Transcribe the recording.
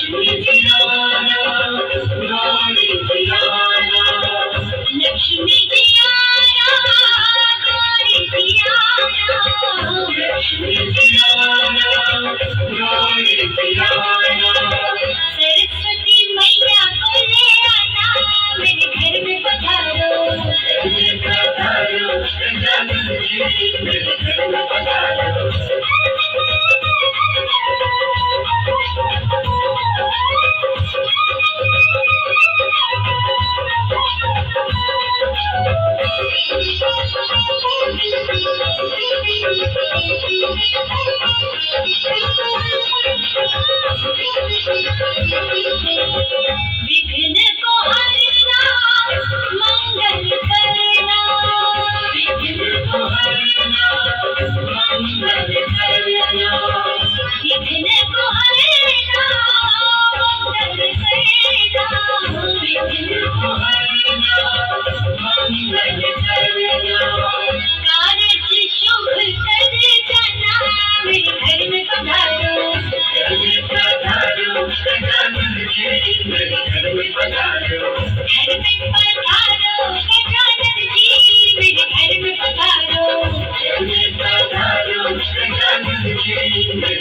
लक्ष्मी जी आना, गौरी जी आना, लक्ष्मी जी आना, गौरी जी आना, लक्ष्मी जी आना, गौरी जी आना, सरस्वती मैया को ले आना, मेरे घर में पधारो, घर में पधारो, गजानन जी मेरे घर में पधारो। विघ्न को हरना, मंगल करना, विघ्न को हरना, मंगल करना, विघ्न को हरना, मंगल करना, विघ्न को हरना, मंगल करना, कारज शुभ कर जाना, मेरे घर में पधारो, घर में पधारो, गजानन जी मेरे घर में पधारो, घर में पधारो, गजानन जी मेरे घर में पधारो, घर में पधारो, गजानन जी मेरे